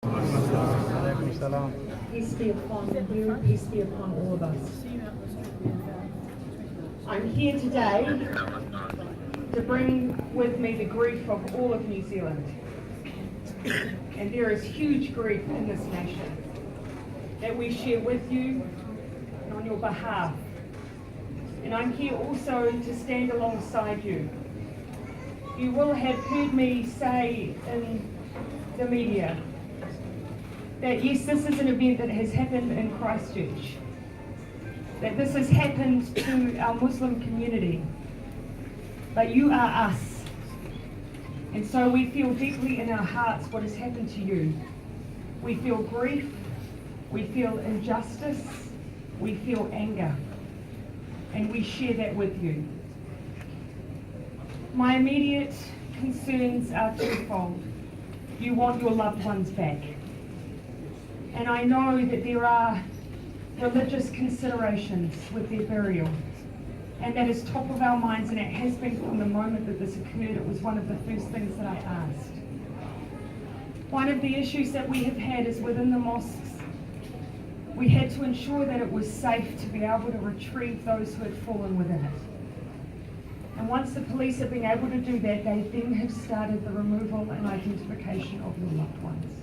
Peace be upon you, peace be upon all of us. I'm here today to bring with me the grief of all of New Zealand. And there is huge grief in this nation that we share with you and on your behalf. And I'm here also to stand alongside you. You will have heard me say in the media that yes, this is an event that has happened in Christchurch, that this has happened to our Muslim community, but you are us. And so we feel deeply in our hearts what has happened to you. We feel grief, we feel injustice, we feel anger, and we share that with you. My immediate concerns are twofold. You want your loved ones back. And I know that there are religious considerations with their burial. And that is top of our minds, and it has been from the moment that this occurred. It was one of the first things that I asked. One of the issues that we have had is within the mosques, we had to ensure that it was safe to be able to retrieve those who had fallen within it. And once the police have been able to do that, they then have started the removal and identification of your loved ones.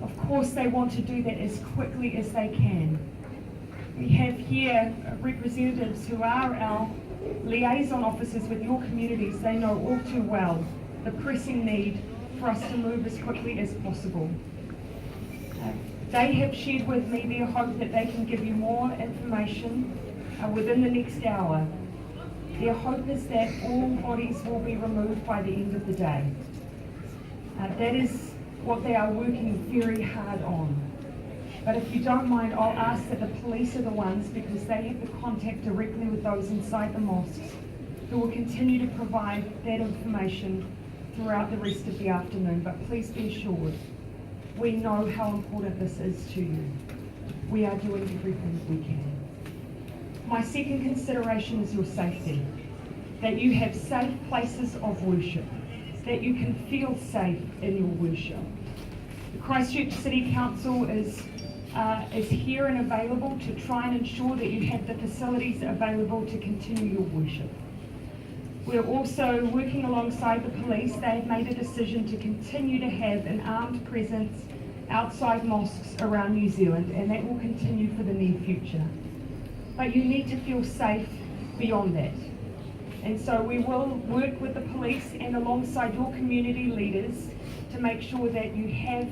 Of course, they want to do that as quickly as they can. We have here representatives who are our liaison officers with your communities. They know all too well the pressing need for us to move as quickly as possible. They have shared with me their hope that they can give you more information within the next hour. Their hope is that all bodies will be removed by the end of the day. That is what they are working very hard on. But if you don't mind, I'll ask that the police are the ones, because they have the contact directly with those inside the mosques, who will continue to provide that information throughout the rest of the afternoon. But please be assured, we know how important this is to you. We are doing everything we can. My second consideration is your safety, that you have safe places of worship, that you can feel safe in your worship. The Christchurch City Council is here and available to try and ensure that you have the facilities available to continue your worship. We're also working alongside the police. They've made a decision to continue to have an armed presence outside mosques around New Zealand, and that will continue for the near future. But you need to feel safe beyond that. And so we will work with the police and alongside your community leaders to make sure that you have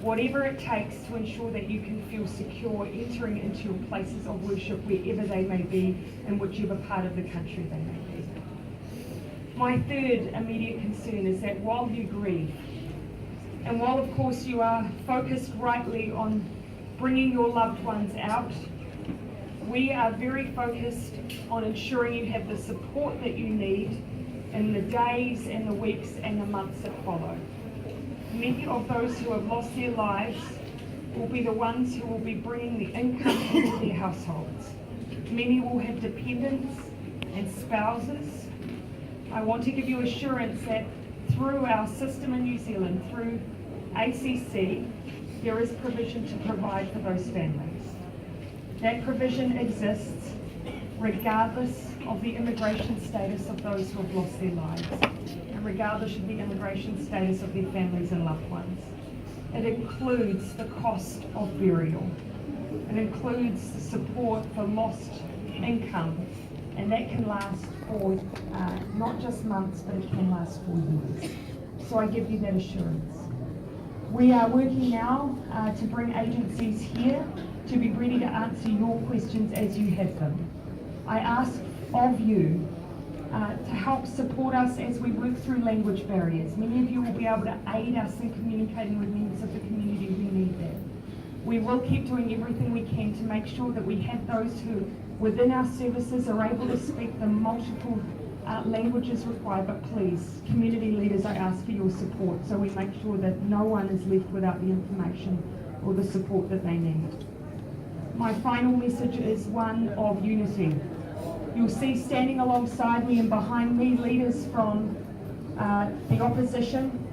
whatever it takes to ensure that you can feel secure entering into your places of worship wherever they may be and whichever part of the country they may be. My third immediate concern is that while you grieve, and while of course you are focused rightly on bringing your loved ones out, we are very focused on ensuring you have the support that you need in the days and the weeks and the months that follow. Many of those who have lost their lives will be the ones who will be bringing the income into their households. Many will have dependents and spouses. I want to give you assurance that through our system in New Zealand, through ACC, there is provision to provide for those families. That provision exists regardless of the immigration status of those who have lost their lives, and regardless of the immigration status of their families and loved ones. It includes the cost of burial. It includes support for lost income, and that can last for not just months, but it can last for years. So I give you that assurance. We are working now to bring agencies here to be ready to answer your questions as you have them. I ask of you to help support us as we work through language barriers. Many of you will be able to aid us in communicating with members of the community who need that. We will keep doing everything we can to make sure that we have those who within our services are able to speak the multiple languages required, but please, community leaders, I ask for your support so we make sure that no one is left without the information or the support that they need. My final message is one of unity. You'll see standing alongside me and behind me leaders from the opposition,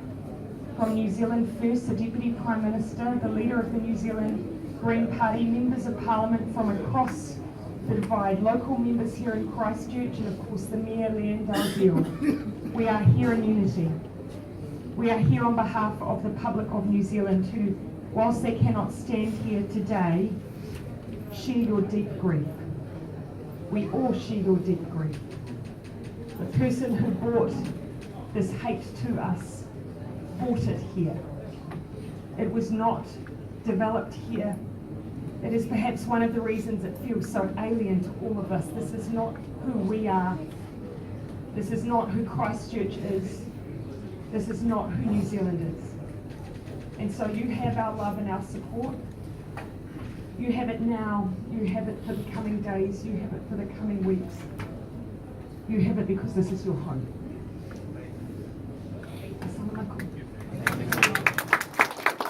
from New Zealand First, the Deputy Prime Minister, the leader of the New Zealand Green Party, members of Parliament from across the divide, local members here in Christchurch, and of course the Mayor, Leanne Dalziel. We are here in unity. We are here on behalf of the public of New Zealand who, whilst they cannot stand here today, share your deep grief. We all share your deep grief. The person who brought this hate to us brought it here. It was not developed here. It is perhaps one of the reasons it feels so alien to all of us. This is not who we are. This is not who Christchurch is. This is not who New Zealand is. And so you have our love and our support. You have it now. You have it for the coming days. You have it for the coming weeks. You have it because this is your home.